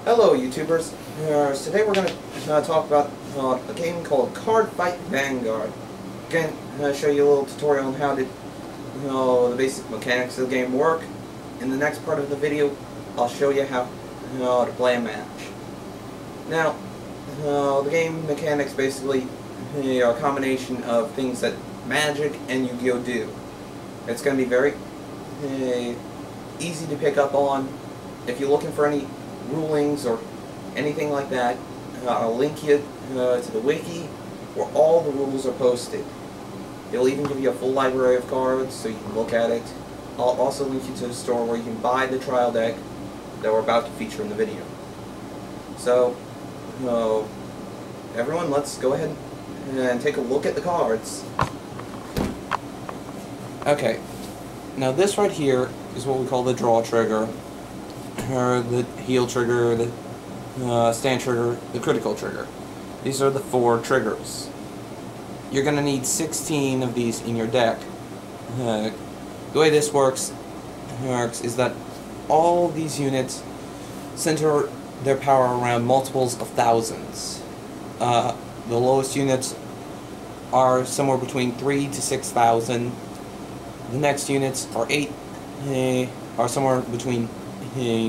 Hello YouTubers, today we're going to talk about a game called Cardfight Vanguard. Again, I'm going to show you a little tutorial on how to, the basic mechanics of the game work. In the next part of the video, I'll show you how to play a match. Now, the game mechanics basically are a combination of things that Magic and Yu-Gi-Oh! Do. It's going to be very easy to pick up on. If you're looking for any rulings or anything like that, I'll link you to the wiki where all the rules are posted. It'll even give you a full library of cards so you can look at it. I'll also link you to the store where you can buy the trial deck that we're about to feature in the video. So, everyone, let's go ahead and take a look at the cards. Okay, now this right here is what we call the draw trigger, or the heal trigger, the stand trigger, the critical trigger. These are the 4 triggers. You're going to need 16 of these in your deck. The way this works is that all these units center their power around multiples of thousands. The lowest units are somewhere between 3,000 to 6,000. The next units are somewhere between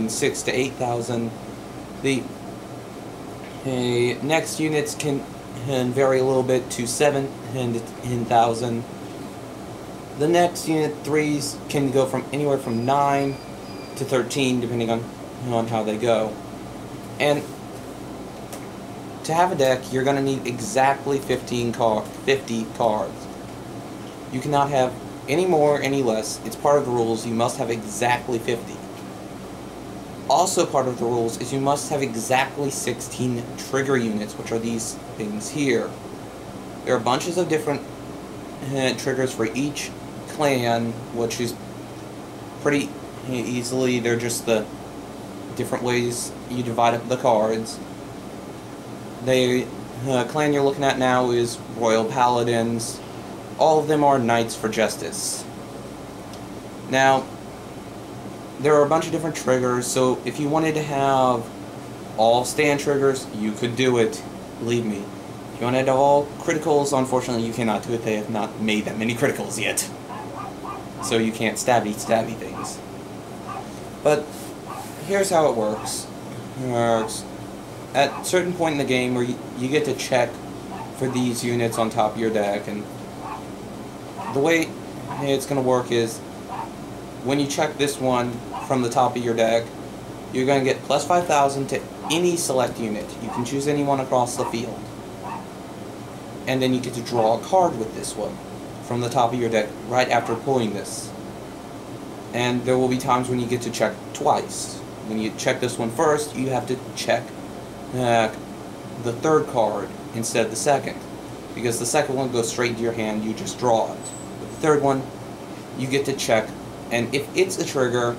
6,000 to 8,000. The next units can vary a little bit to 7,000 to 10,000. The next unit 3s can go from anywhere from 9 to 13 depending on how they go. And to have a deck, you're going to need exactly 50 cards. You cannot have any more, any less. It's part of the rules. You must have exactly 50. Also part of the rules is you must have exactly 16 trigger units, which are these things here. There are bunches of different triggers for each clan, which is pretty easily, they're just the different ways you divide up the cards. The clan you're looking at now is Royal Paladins. All of them are Knights for Justice. Now, there are a bunch of different triggers, so if you wanted to have all stand triggers, you could do it. Believe me. If you wanted to have all criticals, unfortunately you cannot do it. They have not made that many criticals yet. So you can't stabby things. But here's how it works. At a certain point in the game where you get to check for these units on top of your deck, and the way it's going to work is when you check this one from the top of your deck, you're going to get plus 5,000 to any select unit. You can choose anyone across the field. And then you get to draw a card with this one from the top of your deck right after pulling this. And there will be times when you get to check twice. When you check this one first, you have to check the 3rd card instead of the 2nd. Because the 2nd one goes straight into your hand, you just draw it. With the 3rd one, you get to check, and if it's a trigger,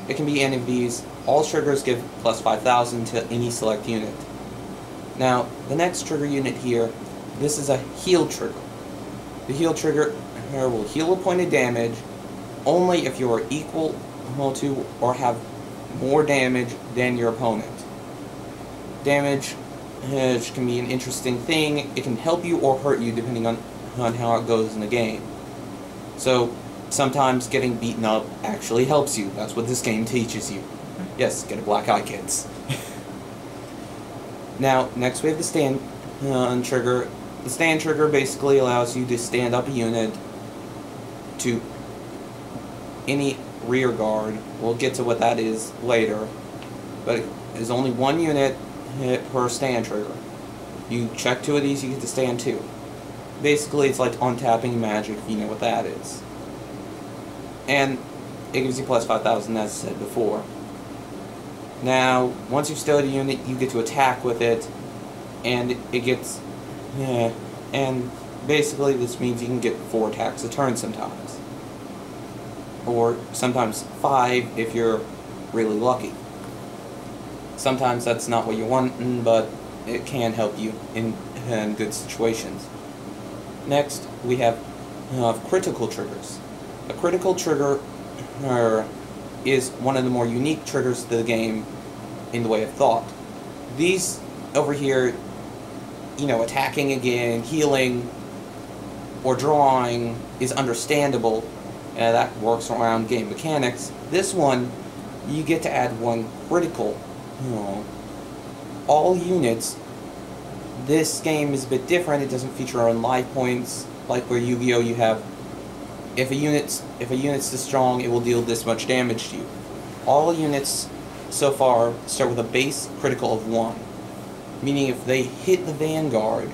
it can be any of these. All triggers give plus 5,000 to any select unit. Now, the next trigger unit here, this is a heal trigger. The heal trigger will heal a point of damage only if you are equal to or have more damage than your opponent. Damage can be an interesting thing. It can help you or hurt you depending on how it goes in the game. So, sometimes getting beaten up actually helps you. That's what this game teaches you. Yes, get a black eye, kids. Now, next we have the stand trigger. The stand trigger basically allows you to stand up a unit to any rear guard. We'll get to what that is later. But there's only one unit per stand trigger. You check 2 of these, you get to stand 2. Basically, it's like untapping Magic, if you know what that is. And it gives you plus 5,000, as I said before. Now, once you've stowed a unit, you get to attack with it, and it gets... and basically this means you can get 4 attacks a turn sometimes. Or sometimes 5 if you're really lucky. Sometimes that's not what you want, but it can help you in good situations. Next, we have critical triggers. A critical trigger is one of the more unique triggers to the game in the way of thought. These over here, you know, attacking again, healing, or drawing is understandable, and that works around game mechanics. This one, you get to add one critical. All units. This game is a bit different. It doesn't feature on life points like where Yu-Gi-Oh! You have if a unit's this strong, it will deal this much damage to you. All units so far start with a base critical of 1, meaning if they hit the vanguard,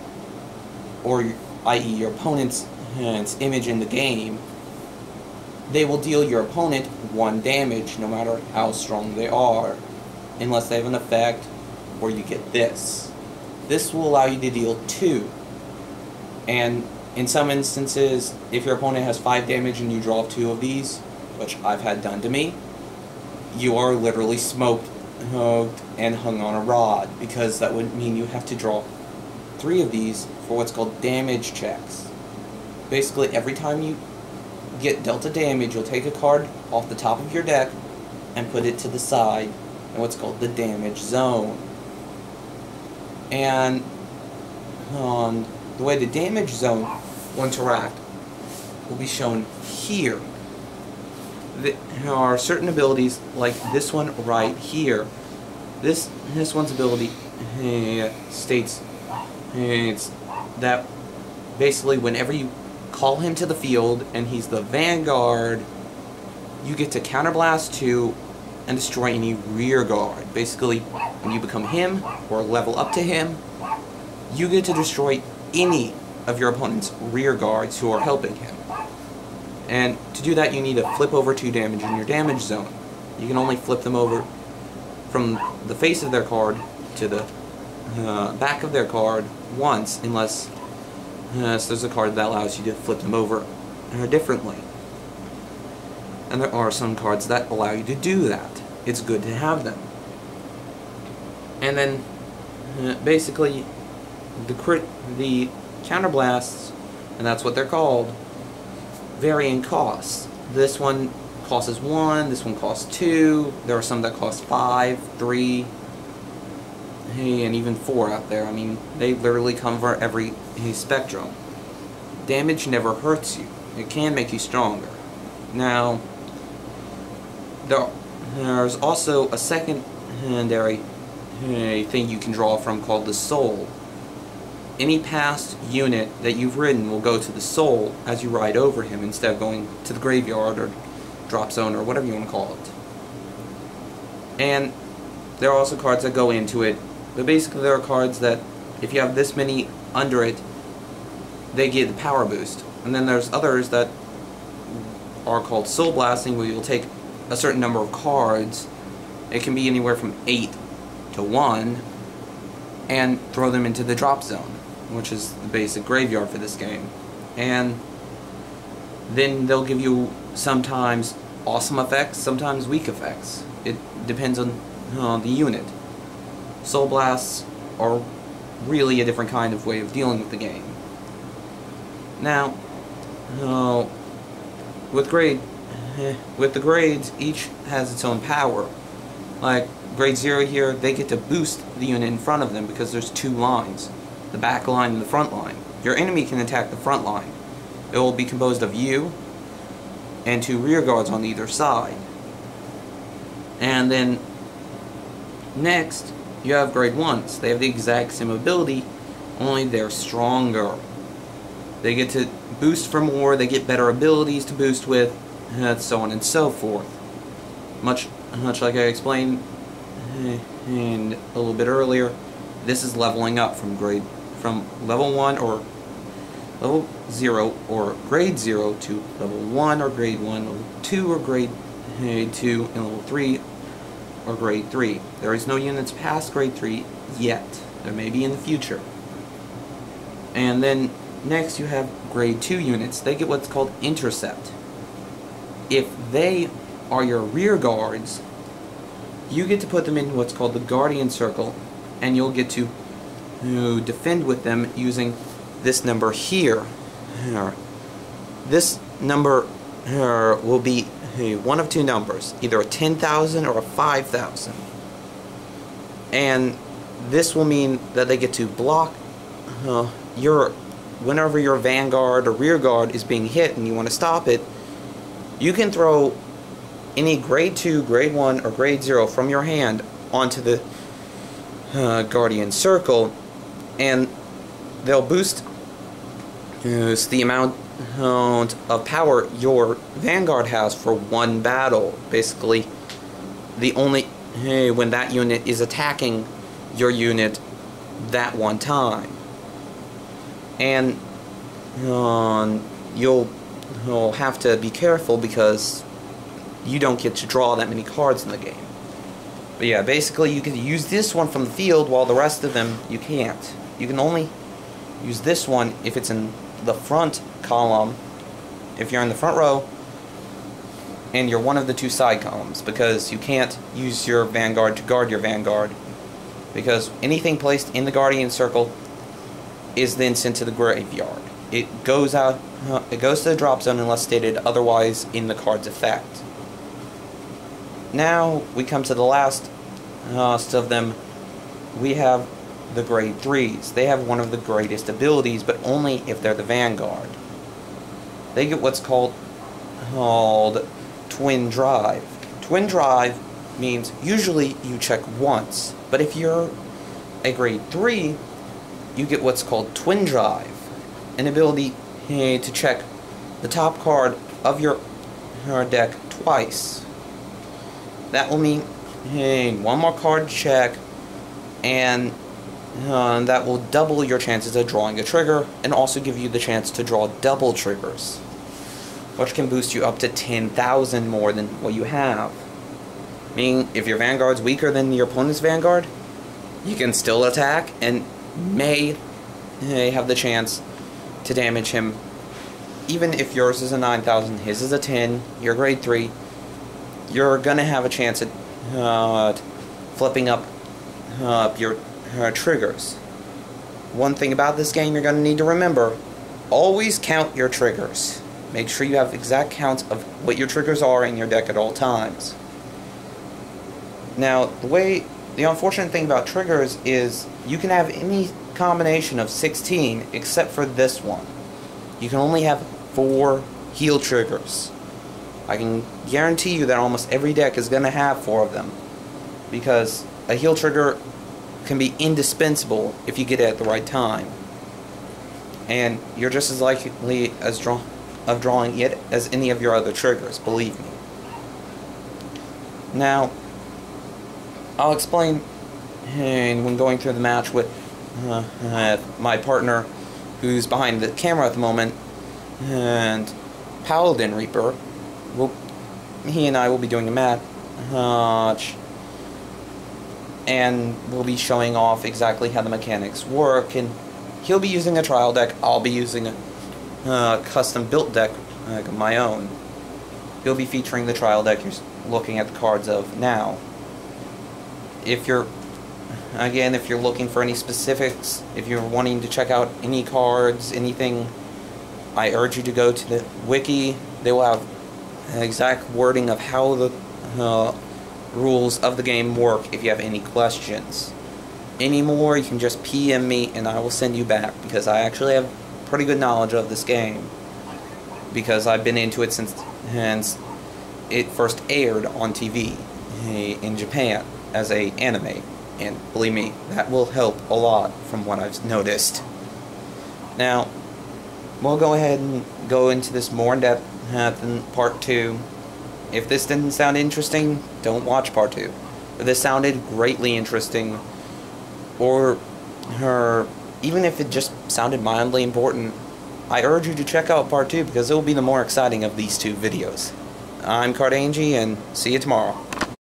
or i.e. your opponent's image in the game, they will deal your opponent 1 damage no matter how strong they are, unless they have an effect or you get this. This will allow you to deal 2, and in some instances, if your opponent has 5 damage and you draw 2 of these, which I've had done to me, you are literally smoked, hugged, and hung on a rod, because that would mean you have to draw 3 of these for what's called damage checks. Basically, every time you get dealt a damage, you'll take a card off the top of your deck and put it to the side in what's called the damage zone. And the way the damage zone will interact will be shown here. There are certain abilities like this one right here. This one's ability states that basically whenever you call him to the field and he's the vanguard, you get to counterblast 2 and destroy any rear guard. Basically, when you become him or level up to him, you get to destroy any of your opponent's rear guards who are helping him. And to do that, you need to flip over 2 damage in your damage zone. You can only flip them over from the face of their card to the back of their card once, unless there's a card that allows you to flip them over differently. And there are some cards that allow you to do that. It's good to have them. And then, basically, the counterblasts, and that's what they're called, vary in costs. This one costs 1, this one costs 2, there are some that cost 5, 3, and even 4 out there. I mean, they literally cover every spectrum. Damage never hurts you. It can make you stronger. Now, there's also a secondary thing you can draw from called the soul. Any past unit that you've ridden will go to the soul as you ride over him instead of going to the graveyard or drop zone or whatever you want to call it. And there are also cards that go into it, but basically there are cards that if you have this many under it, they get the power boost. And then there's others that are called soul blasting, where you'll take a certain number of cards, it can be anywhere from 8 to 1, and throw them into the drop zone, which is the basic graveyard for this game. And then they'll give you sometimes awesome effects, sometimes weak effects. It depends on the unit. Soul Blasts are really a different kind of way of dealing with the game. Now, with the grades, each has its own power. Like grade 0 here, they get to boost the unit in front of them because there's 2 lines, the back line and the front line. Your enemy can attack the front line. It will be composed of you and 2 rear guards on either side. And then next, you have grade 1s. They have the exact same ability, only they're stronger. They get to boost for more, they get better abilities to boost with, so on and so forth. Much like I explained and a little bit earlier, this is leveling up from level 1 or level 0 or grade 0 to level 1 or grade 1, level 2 or grade 2, and level 3 or grade 3. There is no units past grade 3 yet. There may be in the future. And then next you have grade 2 units. They get what's called intercept. If they are your rear guards, you get to put them in what's called the guardian circle, and you'll get to defend with them using this number here. This number will be one of 2 numbers, either a 10,000 or a 5,000. And this will mean that they get to block whenever your vanguard or rear guard is being hit and you want to stop it. You can throw any grade 2, grade 1, or grade 0 from your hand onto the Guardian Circle, and they'll boost the amount of power your vanguard has for one battle. Basically, when that unit is attacking your unit that one time. And you'll have to be careful because you don't get to draw that many cards in the game. But yeah, basically you can use this one from the field while the rest of them you can't. You can only use this one if it's in the front column, if you're in the front row, and you're one of the two side columns, because you can't use your vanguard to guard your vanguard, because anything placed in the Guardian Circle is then sent to the graveyard. It goes to the drop zone unless stated otherwise in the card's effect. Now we come to the last of them. We have the grade 3s. They have one of the greatest abilities, but only if they're the vanguard. They get what's called Twin Drive. Twin Drive means usually you check once, but if you're a grade 3, you get what's called Twin Drive, an ability to check the top card of your deck twice. That will mean one more card check, and that will double your chances of drawing a trigger, and also give you the chance to draw double triggers, which can boost you up to 10,000 more than what you have. Meaning, if your vanguard's weaker than your opponent's vanguard, you can still attack and may have the chance to damage him. Even if yours is a 9,000, his is a 10, you're grade 3, you're gonna have a chance at flipping up your triggers. One thing about this game you're gonna need to remember: always count your triggers. Make sure you have exact counts of what your triggers are in your deck at all times. Now, the unfortunate thing about triggers is you can have any combination of 16 except for this one. You can only have 4 heal triggers. I can guarantee you that almost every deck is going to have 4 of them, because a heal trigger can be indispensable if you get it at the right time. And you're just as likely of drawing it as any of your other triggers, believe me. Now, I'll explain when going through the match with my partner, who's behind the camera at the moment, and Paladin Reaper. He and I will be doing a match, and we'll be showing off exactly how the mechanics work. And he'll be using a trial deck, I'll be using a custom built deck of my own. He'll be featuring the trial deck you're looking at the cards of now. If you're looking for any specifics, if you're wanting to check out any cards, anything, I urge you to go to the wiki. They will have an exact wording of how the rules of the game work if you have any questions. Any more, you can just PM me and I will send you back, because I actually have pretty good knowledge of this game, because I've been into it since it first aired on TV in Japan as an anime, and believe me, that will help a lot from what I've noticed. Now, we'll go ahead and go into this more in depth in part 2. If this didn't sound interesting, don't watch part 2. If this sounded greatly interesting, or even if it just sounded mildly important, I urge you to check out part 2, because it will be the more exciting of these 2 videos. I'm Cardangy, and see you tomorrow.